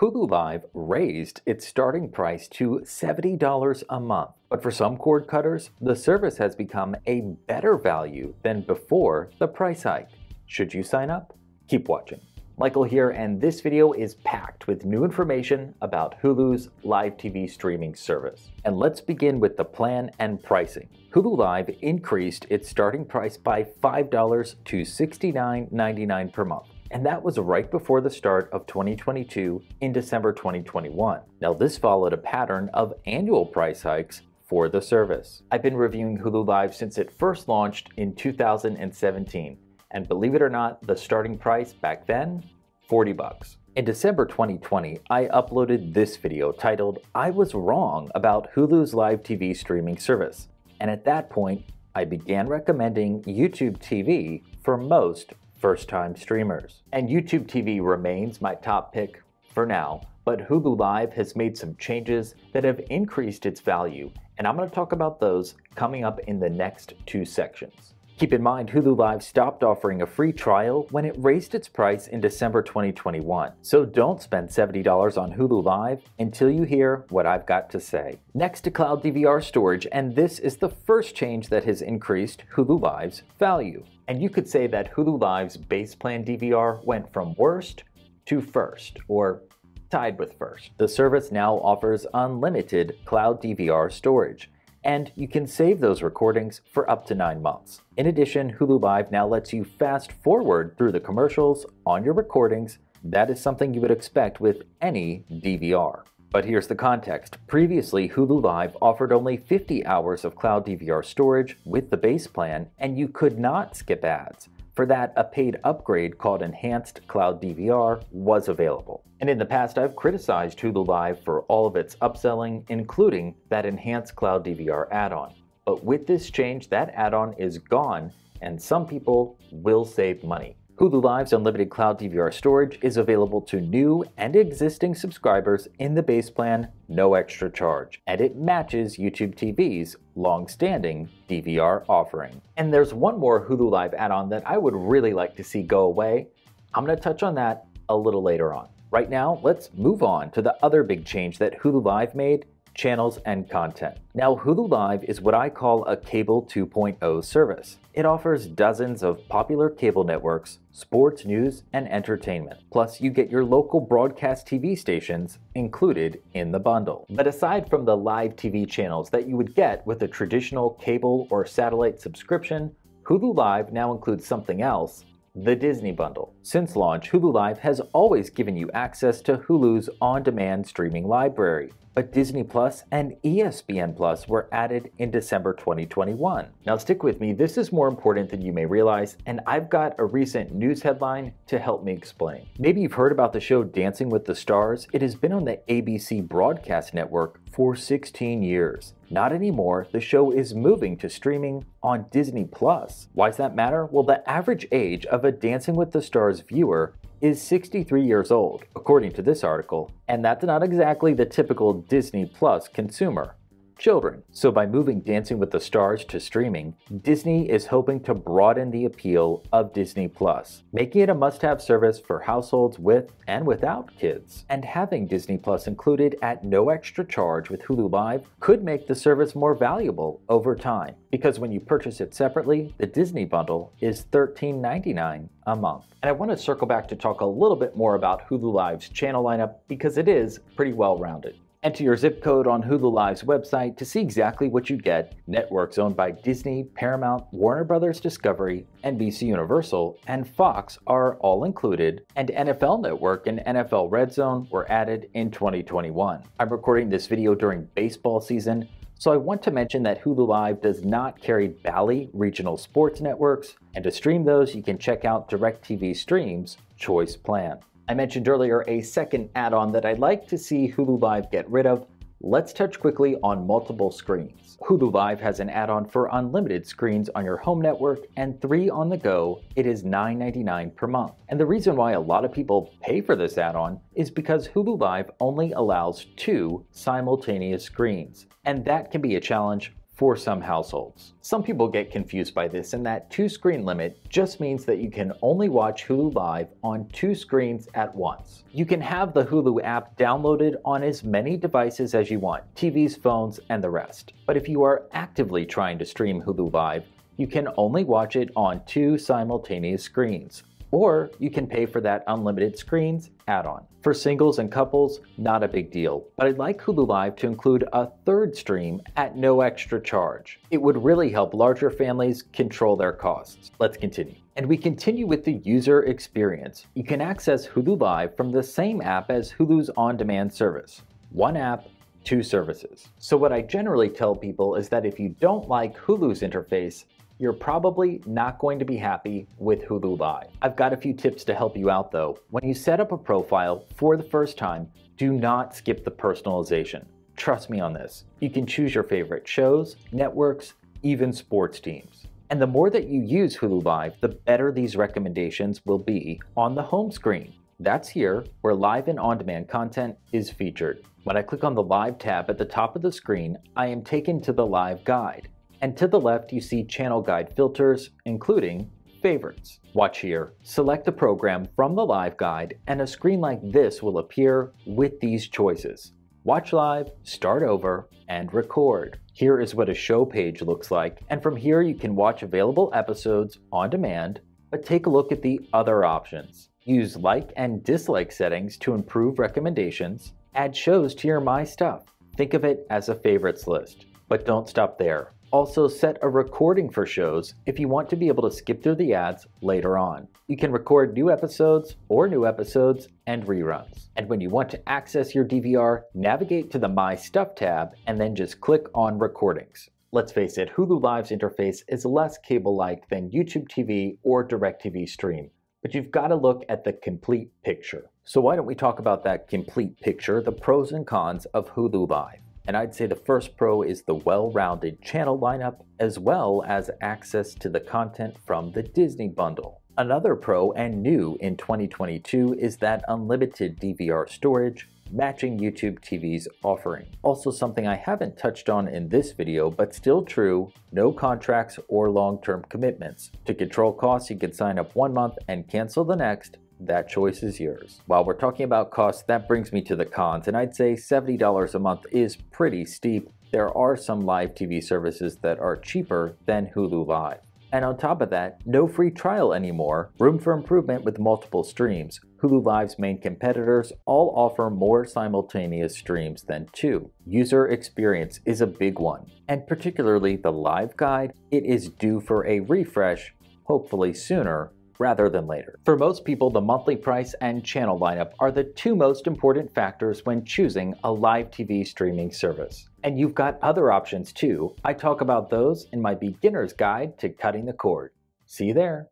Hulu Live raised its starting price to $70 a month. But for some cord cutters, the service has become a better value than before the price hike. Should you sign up? Keep watching. Michael here, and this video is packed with new information about Hulu's live TV streaming service. And let's begin with the plan and pricing. Hulu Live increased its starting price by $5 to $69.99 per month. And that was right before the start of 2022 in December 2021. Now, this followed a pattern of annual price hikes for the service. I've been reviewing Hulu Live since it first launched in 2017. And believe it or not, the starting price back then, $40. In December 2020, I uploaded this video titled, "I was wrong about Hulu's live TV streaming service." And at that point, I began recommending YouTube TV for most first-time streamers. And YouTube TV remains my top pick for now, but Hulu Live has made some changes that have increased its value, and I'm going to talk about those coming up in the next two sections. Keep in mind, Hulu Live stopped offering a free trial when it raised its price in December 2021. So don't spend $70 on Hulu Live until you hear what I've got to say. Next to cloud DVR storage, and this is the first change that has increased Hulu Live's value. And you could say that Hulu Live's base plan DVR went from worst to first, or tied with first. The service now offers unlimited cloud DVR storage, and you can save those recordings for up to 9 months. In addition, Hulu Live now lets you fast forward through the commercials on your recordings. That is something you would expect with any DVR. But here's the context. Previously, Hulu Live offered only 50 hours of cloud DVR storage with the base plan, and you could not skip ads. For that, a paid upgrade called Enhanced Cloud DVR was available. And in the past, I've criticized Hulu Live for all of its upselling, including that Enhanced Cloud DVR add-on. But with this change, that add-on is gone, and some people will save money. Hulu Live's unlimited cloud DVR storage is available to new and existing subscribers in the base plan, no extra charge, and it matches YouTube TV's long-standing DVR offering. And there's one more Hulu Live add-on that I would really like to see go away. I'm going to touch on that a little later on. Right now, let's move on to the other big change that Hulu Live made: channels and content. Now, Hulu Live is what I call a cable 2.0 service. It offers dozens of popular cable networks, sports, news, and entertainment. Plus, you get your local broadcast TV stations included in the bundle. But aside from the live TV channels that you would get with a traditional cable or satellite subscription, Hulu Live now includes something else: the Disney Bundle. Since launch, Hulu Live has always given you access to Hulu's on-demand streaming library. But Disney Plus and ESPN Plus were added in December 2021. Now stick with me, this is more important than you may realize, and I've got a recent news headline to help me explain. Maybe you've heard about the show Dancing with the Stars. It has been on the ABC broadcast network for 16 years. Not anymore. The show is moving to streaming on Disney Plus. Why does that matter? Well, the average age of a Dancing with the Stars viewer is 63 years old, according to this article, and that's not exactly the typical Disney Plus consumer: children. So by moving Dancing with the Stars to streaming, Disney is hoping to broaden the appeal of Disney Plus, making it a must-have service for households with and without kids. And having Disney Plus included at no extra charge with Hulu Live could make the service more valuable over time, because when you purchase it separately, the Disney bundle is $13.99 a month. And I want to circle back to talk a little bit more about Hulu Live's channel lineup, because it is pretty well-rounded. Enter your zip code on Hulu Live's website to see exactly what you get. Networks owned by Disney, Paramount, Warner Brothers Discovery, NBC Universal, and Fox are all included, and NFL Network and NFL Red Zone were added in 2021. I'm recording this video during baseball season, so I want to mention that Hulu Live does not carry Bally regional sports networks, and to stream those, you can check out DIRECTV Stream's Choice Plan. I mentioned earlier a second add-on that I'd like to see Hulu Live get rid of. Let's touch quickly on multiple screens. Hulu Live has an add-on for unlimited screens on your home network and 3 on the go. It is $9.99 per month. And the reason why a lot of people pay for this add-on is because Hulu Live only allows 2 simultaneous screens. And that can be a challenge for some households. Some people get confused by this, and that 2-screen limit just means that you can only watch Hulu Live on 2 screens at once. You can have the Hulu app downloaded on as many devices as you want, TVs, phones, and the rest. But if you are actively trying to stream Hulu Live, you can only watch it on 2 simultaneous screens. Or you can pay for that unlimited screens add-on. For singles and couples, not a big deal, but I'd like Hulu Live to include a 3rd stream at no extra charge. It would really help larger families control their costs. Let's continue. And we continue with the user experience. You can access Hulu Live from the same app as Hulu's on-demand service. 1 app, 2 services. So what I generally tell people is that if you don't like Hulu's interface, you're probably not going to be happy with Hulu Live. I've got a few tips to help you out though. When you set up a profile for the first time, do not skip the personalization. Trust me on this. You can choose your favorite shows, networks, even sports teams. And the more that you use Hulu Live, the better these recommendations will be on the home screen. That's here where live and on-demand content is featured. When I click on the Live tab at the top of the screen, I am taken to the Live Guide. And to the left, you see channel guide filters, including favorites. Watch here. Select the program from the Live Guide, and a screen like this will appear with these choices. Watch live, start over, and record. Here is what a show page looks like, and from here you can watch available episodes on demand, but take a look at the other options. Use like and dislike settings to improve recommendations. Add shows to your My Stuff. Think of it as a favorites list. But don't stop there. Also set a recording for shows if you want to be able to skip through the ads later on. You can record new episodes and reruns. And when you want to access your DVR, navigate to the My Stuff tab and then just click on Recordings. Let's face it, Hulu Live's interface is less cable-like than YouTube TV or DIRECTV Stream, but you've got to look at the complete picture. So why don't we talk about that complete picture, the pros and cons of Hulu Live? And I'd say the first pro is the well-rounded channel lineup, as well as access to the content from the Disney bundle. Another pro and new in 2022 is that unlimited DVR storage, matching YouTube TV's offering. Also something I haven't touched on in this video, but still true, no contracts or long-term commitments. To control costs, you can sign up 1 month and cancel the next. That choice is yours. While we're talking about costs, that brings me to the cons, and I'd say $70 a month is pretty steep. There are some live TV services that are cheaper than Hulu Live. And on top of that, no free trial anymore, room for improvement with multiple streams. Hulu Live's main competitors all offer more simultaneous streams than 2. User experience is a big one, and particularly the Live Guide, it is due for a refresh, hopefully sooner rather than later. For most people, the monthly price and channel lineup are the 2 most important factors when choosing a live TV streaming service. And you've got other options too. I talk about those in my beginner's guide to cutting the cord. See you there.